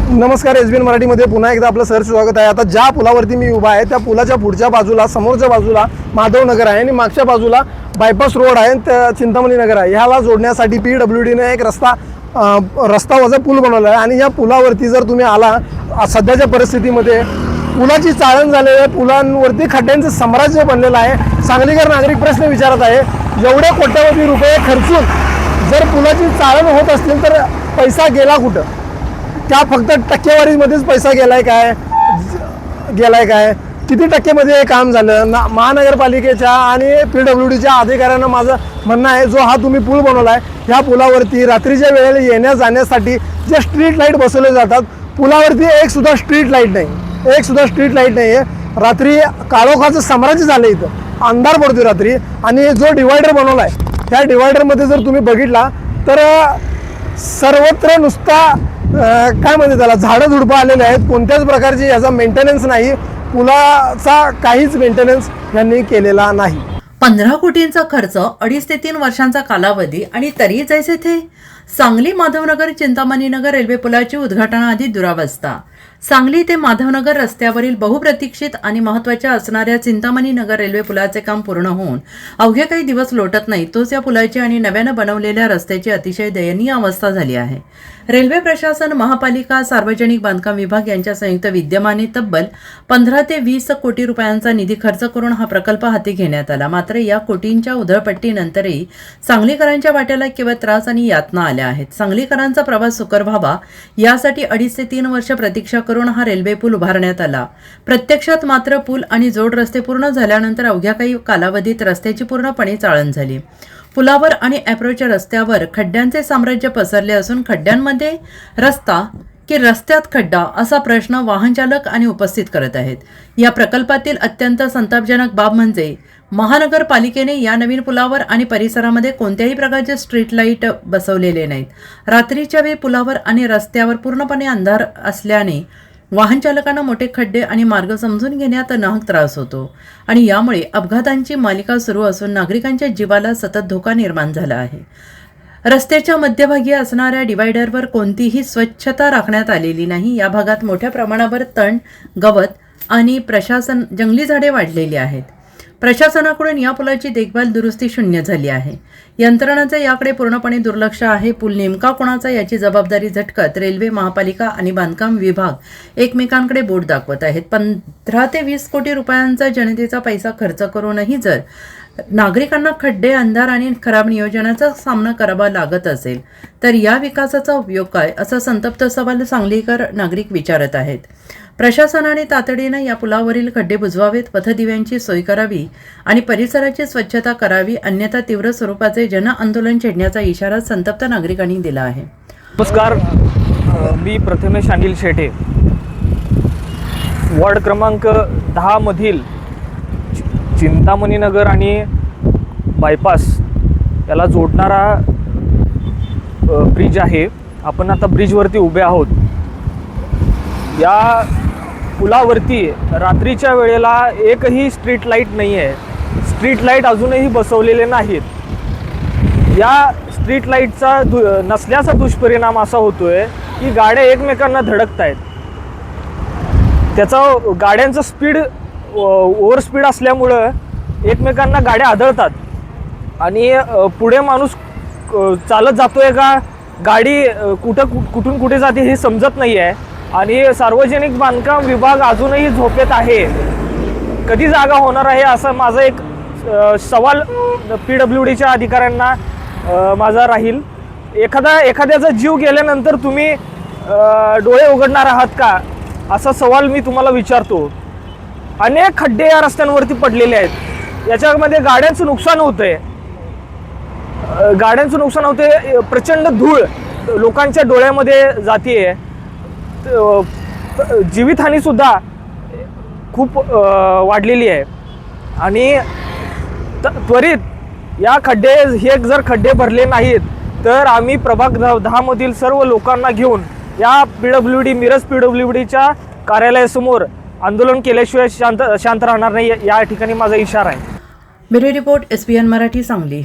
नमस्कार, SBN मराठीमध्ये पुन्हा एकदा आपलं सहर्ष स्वागत आहे. आता ज्या पुलावरती मी उभा आहे त्या पुलाच्या पुढच्या बाजूला, समोरच्या बाजूला माधवनगर आहे आणि मागच्या बाजूला बायपास रोड आहे, चिंतामणी नगर आहे. ह्याला जोडण्यासाठी PWDने एक रस्ता वजा पूल बनवला आहे. आणि या पुलावरती जर तुम्ही आला, सध्याच्या परिस्थितीमध्ये पुलाची चाळण झालेली आहे, पुलांवरती खड्ड्यांचं साम्राज्य बनलेलं आहे. सांगलीकर नागरिक प्रश्न विचारत आहे, एवढे कोट्यवधी रुपये खर्चून जर पुलाची चाळण होत असतील तर पैसा गेला कुठं? त्या फक्त टक्केवारीमध्येच पैसा गेलाय काय? किती टक्केमध्ये हे काम झालं? महानगरपालिकेच्या आणि PWDच्या अधिकाऱ्यांना माझं म्हणणं आहे, जो हा तुम्ही पूल बनवला आहे, ह्या पुलावरती रात्रीच्या वेळेला येण्या जाण्यासाठी जे स्ट्रीट लाईट बसवले जातात, पुलावरती एक सुद्धा स्ट्रीट लाईट नाही आहे. रात्री काळोखाचं साम्राज्य झालं, इथं अंधार पडतो रात्री. आणि जो डिवायडर बनवला आहे, त्या डिवायडरमध्ये जर तुम्ही बघितला तर सर्वत्र नुसता काय म्हणते त्याला, झाडं झुडपं आलेले आहेत. कोणत्याच प्रकारची याचा मेंटेनन्स नाही, पुलाचा काहीच मेंटेनन्स यांनी केलेला नाही. 15 कोटींचा खर्च, 2.5 ते 3 वर्षांचा कालावधी आणि तरी जैसे थे. सांगली माधवनगर चिंतामणी नगर रेल्वे पुलाची उद्घाटनाआधी दुरावस्था. सांगली ते माधवनगर रस्त्यावरील बहुप्रतीक्षित आणि महत्त्वाच्या असणाऱ्या चिंतामणी नगर रेल्वे पुलाचे काम पूर्ण होऊन अवघे काही दिवस लोटत नाही, तोच या पुलाची आणि नव्यानं बनवलेल्या रस्त्याची अतिशय दयनीय अवस्था झाली आहे. रेल्वे प्रशासन, महापालिका, सार्वजनिक बांधकाम विभाग यांच्या संयुक्त विद्यमाने तब्बल 15 ते 20 कोटी रुपयांचा निधी खर्च करून हा प्रकल्प हाती घेण्यात आला. मात्र या कोटींच्या उधळपट्टीनंतरही सांगलीकरांच्या वाट्याला केवळ त्रास आणि यातना आल्या आहेत. सांगलीकरांचा प्रवास सुकर व्हावा यासाठी 2.5 ते 3 वर्ष प्रतीक्षा करून हा रेल्वे पूल उभारण्यात आला. प्रत्यक्षात मात्र पूल आणि जोड रस्ते पूर्ण झाल्यानंतर अवघ्या काही कालावधीत रस्त्याची पूर्णपणे चाळण झाली. पुलावर आणि अॅप्रोचच्या रस्त्यावर खड्ड्यांचे साम्राज्य पसरले असून खड्ड्यांमध्ये रस्ता की रस्त्यात खड्डा असा प्रश्न वाहनचालक आणि उपस्थित करत आहेत. या प्रकल्पातील अत्यंत संतापजनक बाब म्हणजे महानगरपालिकेने या नवीन पुलावर आणि परिसरामध्ये कोणत्याही प्रकारचे स्ट्रीट लाईट बसवलेले नाहीत. रात्रीच्या वेळी पुलावर आणि रस्त्यावर पूर्णपणे अंधार असल्याने वाहनचालकांना मोठे खड्डे आणि मार्ग समजून घेण्यात नाहक त्रास होतो आणि यामुळे अपघातांची मालिका सुरू असून नागरिकांच्या जीवाला सतत धोका निर्माण झाला आहे. रस्त्याच्या मध्यभागी असणाऱ्या डिवायडरवर कोणतीही स्वच्छता राखण्यात आलेली नाही. या भागात मोठ्या प्रमाणावर तण, गवत आणि जंगली झाडे वाढलेली आहेत. प्रशासनाकडून या पुलाची देखभाल दुरुस्ती शून्य झाली आहे. यंत्रणांचं याकडे पूर्णपणे दुर्लक्ष आहे. पूल नेमका कोणाचा याची जबाबदारी झटकत रेल्वे, महापालिका आणि बांधकाम विभाग एकमेकांकडे बोट दाखवत आहेत. 15 ते 20 कोटी रुपयांचा जनतेचा पैसा खर्च करूनही जर नागरिकांना खड्डे, अंधार आणि खराब नियोजनाचा सामना करावा लागत असेल तर या विकासाचा उपयोग काय, असा संतप्त सवाल सांगलीकर नागरिक विचारत आहेत. प्रशासनाने तातडीनं या पुलावरील खड्डे बुजवावेत, पथदिव्यांची सोय करावी आणि परिसराची स्वच्छता करावी, अन्यथा तीव्र स्वरूपाचे जनआंदोलन छेडण्याचा इशारा संतप्त नागरिकांनी दिला आहे. नमस्कार, मी प्रथमेश अनिल शेटे. वॉर्ड क्रमांक 10 मधील चिंतामणी नगर आणि बायपास याला जोडणारा ब्रिज आहे. आपण आता ब्रिजवरती उभे आहोत. या पुलावरती रात्रीच्या वेळेला एकही स्ट्रीट लाईट नाही आहे. स्ट्रीट लाईट अजूनही बसवलेले नाहीत. या स्ट्रीट लाईटचा नसल्याचा दुष्परिणाम असा होतोय की गाड्या एकमेकांना धडकत आहेत. त्याचा गाड्यांचं स्पीड ओव्हर स्पीड असल्यामुळं एकमेकांना गाड्या आदळतात आणि पुढे माणूस चालत जातोय का गाडी कुठून कुठे जाते हे समजत नाही आहे. आणि सार्वजनिक बांधकाम विभाग अजूनही झोपेत आहे. कधी जागा होणार आहे असा माझा एक सवाल PWDच्या अधिकाऱ्यांना माझा राहील. एखाद्याचा जीव गेल्यानंतर तुम्ही डोळे उघडणार आहात का, असा सवाल मी तुम्हाला विचारतो. अनेक खड्डे या रस्त्यांवरती पडलेले आहेत. याच्यामध्ये गाड्यांचं नुकसान होतंय. प्रचंड धूळ लोकांच्या डोळ्यामध्ये जाते. जीवितहानी सुद्धा खूप वाढलेली आहे. आणि त्वरित हे जर खड्डे भरले नाहीत तर आम्ही प्रभाग 10 मधील सर्व लोकांना घेऊन या मिरज PWDच्या कार्यालयासमोर आंदोलन केल्याशिवाय शांत राहणार नाही. या ठिकाणी माझा इशारा आहे. Bureau report, SBN Marathi, Sangli.